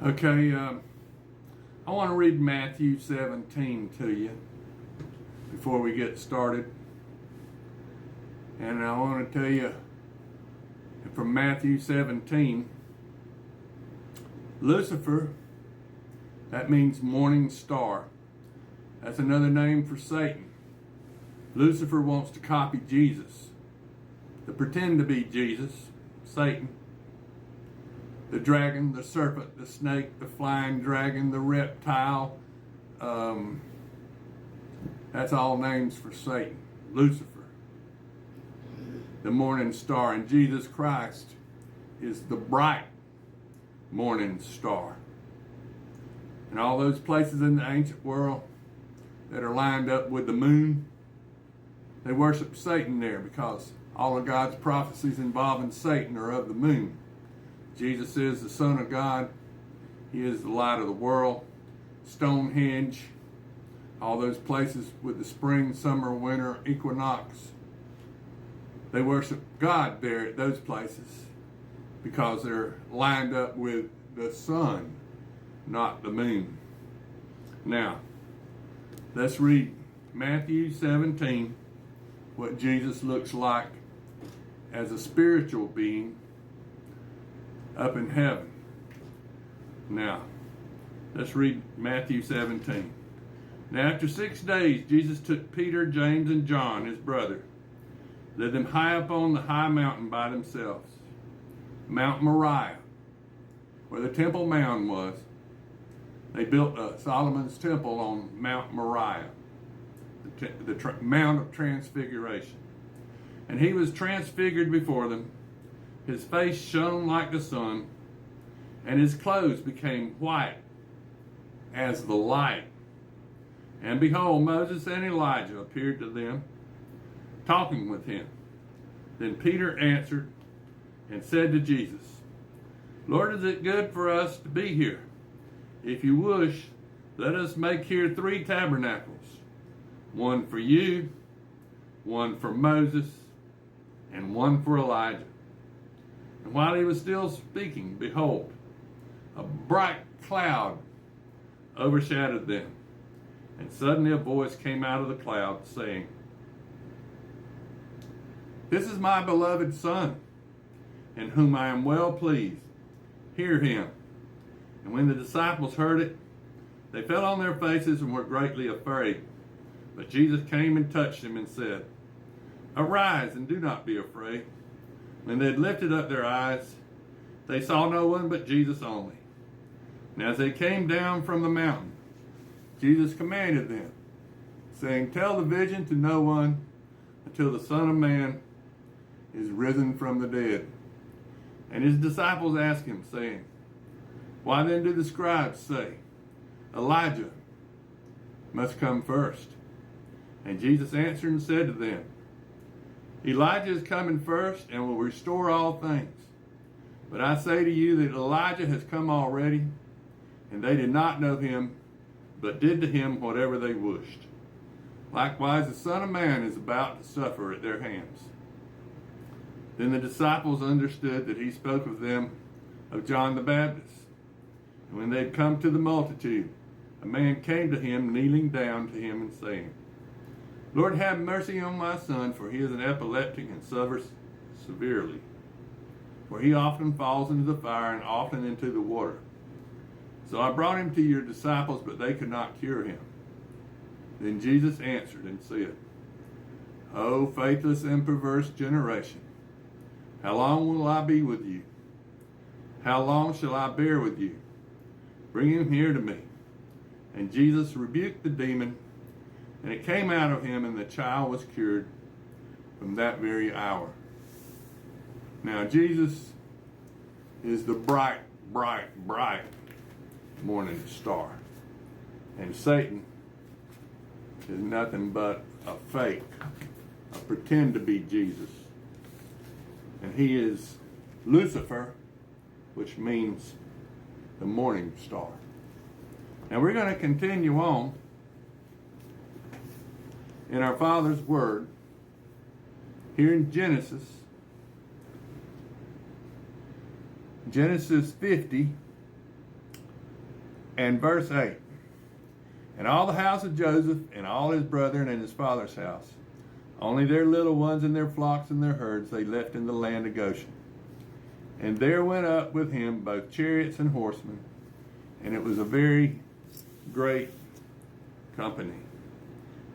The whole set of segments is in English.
Okay, I want to read Matthew 17 to you before we get started. And I want to tell you from Matthew 17, Lucifer, that means morning star. That's another name for Satan. Lucifer wants to copy Jesus, to pretend to be Jesus, Satan. The dragon, the serpent, the snake, the flying dragon, the reptile. That's all names for Satan. Lucifer, the morning star. And Jesus Christ is the bright morning star. And all those places in the ancient world that are lined up with the moon, they worship Satan there because all of God's prophecies involving Satan are of the moon. Jesus is the Son of God. He is the light of the world. Stonehenge, all those places with the spring, summer, winter equinox. They worship God there at those places because they're lined up with the sun, not the moon. Now, let's read Matthew 17, what Jesus looks like as a spiritual being up in heaven. Now, let's read Matthew 17. Now, after 6 days, Jesus took Peter, James, and John, his brother, led them high up on the high mountain by themselves, Mount Moriah, where the Temple Mount was. They built Solomon's temple on Mount Moriah, the Mount of Transfiguration. And he was transfigured before them. His face shone like the sun, and his clothes became white as the light. And behold, Moses and Elijah appeared to them, talking with him. Then Peter answered and said to Jesus, Lord, is it good for us to be here? If you wish, let us make here 3 tabernacles, one for you, one for Moses, and one for Elijah. And while he was still speaking, behold, a bright cloud overshadowed them. And suddenly a voice came out of the cloud saying, This is my beloved Son, in whom I am well pleased. Hear him. And when the disciples heard it, they fell on their faces and were greatly afraid. But Jesus came and touched them and said, Arise and do not be afraid. When they had lifted up their eyes, they saw no one but Jesus only. And as they came down from the mountain, Jesus commanded them, saying, Tell the vision to no one until the Son of Man is risen from the dead. And his disciples asked him, saying, Why then do the scribes say, Elijah must come first? And Jesus answered and said to them, Elijah is coming first and will restore all things. But I say to you that Elijah has come already, and they did not know him, but did to him whatever they wished. Likewise, the Son of Man is about to suffer at their hands. Then the disciples understood that he spoke of them of John the Baptist. And when they had come to the multitude, a man came to him, kneeling down to him and saying, Lord, have mercy on my son, for he is an epileptic and suffers severely. For he often falls into the fire and often into the water. So I brought him to your disciples, but they could not cure him. Then Jesus answered and said, O faithless and perverse generation, how long will I be with you? How long shall I bear with you? Bring him here to me. And Jesus rebuked the demon, and it came out of him, and the child was cured from that very hour. Now Jesus is the bright, bright, bright morning star. And Satan is nothing but a fake, a pretend to be Jesus. And he is Lucifer, which means the morning star. Now we're going to continue on in our Father's Word here in Genesis Genesis 50, And verse 8. And all the house of Joseph and all his brethren and his father's house, only their little ones and their flocks and their herds they left in the land of Goshen. And there went up with him both chariots and horsemen, and it was a very great company.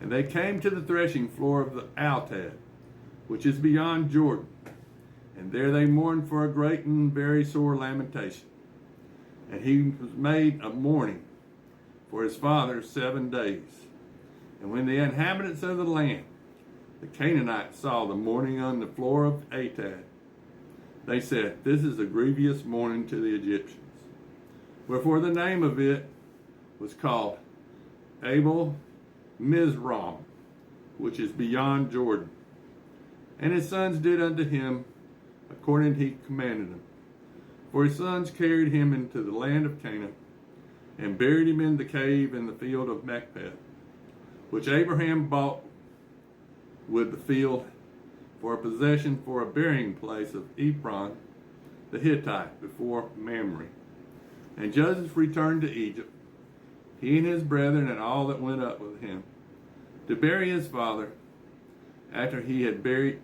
And they came to the threshing floor of the Altad, which is beyond Jordan. And there they mourned for a great and very sore lamentation. And he was made a mourning for his father 7 days. And when the inhabitants of the land, the Canaanites, saw the mourning on the floor of Atad, they said, This is a grievous mourning to the Egyptians. Wherefore the name of it was called Abel Mizraim, which is beyond Jordan. And his sons did unto him according he commanded them. For his sons carried him into the land of Canaan, and buried him in the cave in the field of Macpeth, which Abraham bought with the field for a possession for a burying place of Ephron the Hittite before Mamre. And Joseph returned to Egypt, he and his brethren and all that went up with him, to bury his father, after he had buried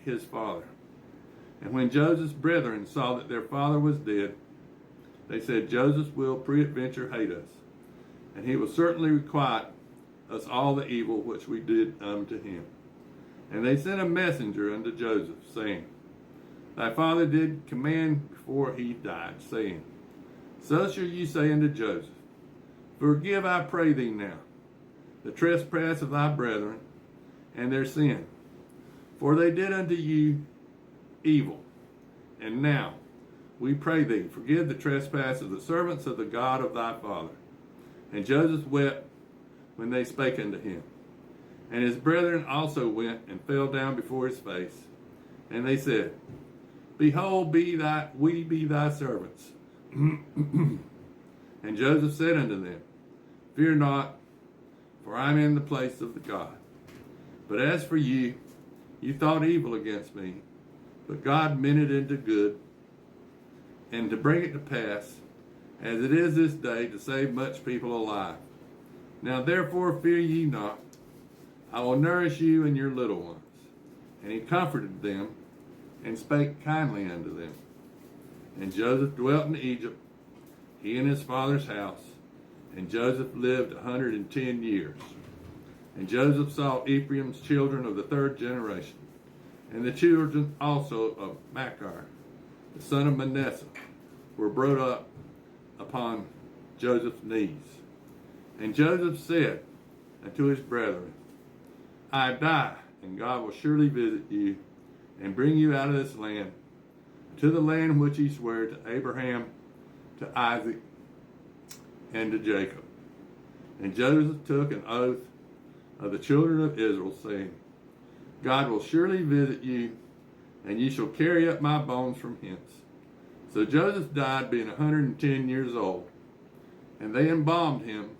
his father. And when Joseph's brethren saw that their father was dead, they said, Joseph will peradventure hate us, and he will certainly requite us all the evil which we did unto him. And they sent a messenger unto Joseph, saying, Thy father did command before he died, saying, So shall you say unto Joseph, Forgive, I pray thee now, the trespass of thy brethren, and their sin. For they did unto you evil. And now, we pray thee, forgive the trespass of the servants of the God of thy father. And Joseph wept when they spake unto him. And his brethren also went and fell down before his face. And they said, Behold, we be thy servants. And Joseph said unto them, Fear not, for I am in the place of the God. But as for you, you thought evil against me, but God meant it into good, and to bring it to pass, as it is this day, to save much people alive. Now therefore fear ye not, I will nourish you and your little ones. And he comforted them, and spake kindly unto them. And Joseph dwelt in Egypt, he and his father's house, and Joseph lived 110 years. And Joseph saw Ephraim's children of the 3rd generation, and the children also of Machir, the son of Manasseh, were brought up upon Joseph's knees. And Joseph said unto his brethren, I die, and God will surely visit you, and bring you out of this land, to the land which he sware to Abraham, to Isaac, and to Jacob. And Joseph took an oath of the children of Israel, saying, God will surely visit you, and ye shall carry up my bones from hence. So Joseph died, being 110 years old, and they embalmed him,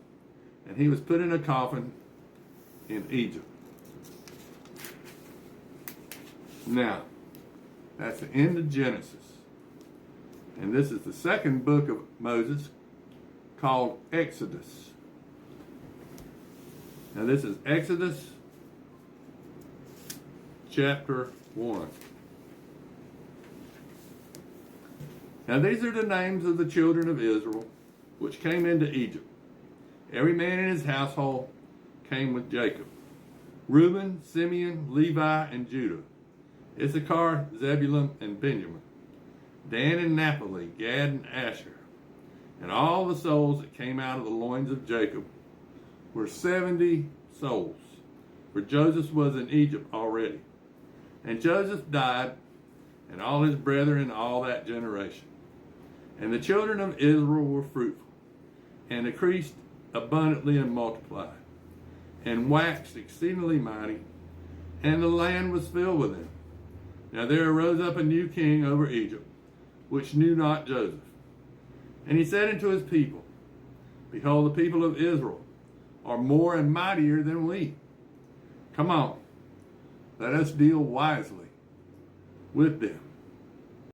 and he was put in a coffin in Egypt. Now, that's the end of Genesis. And this is the second book of Moses, called Exodus. Now this is Exodus chapter 1. Now these are the names of the children of Israel, which came into Egypt. Every man in his household came with Jacob. Reuben, Simeon, Levi, and Judah. Issachar, Zebulun, and Benjamin. Dan and Naphtali, Gad and Asher. And all the souls that came out of the loins of Jacob were 70 souls, for Joseph was in Egypt already. And Joseph died, and all his brethren and all that generation. And the children of Israel were fruitful, and increased abundantly and multiplied, and waxed exceedingly mighty, and the land was filled with them. Now there arose up a new king over Egypt, which knew not Joseph. And he said unto his people, Behold, the people of Israel are more and mightier than we. Come on, let us deal wisely with them,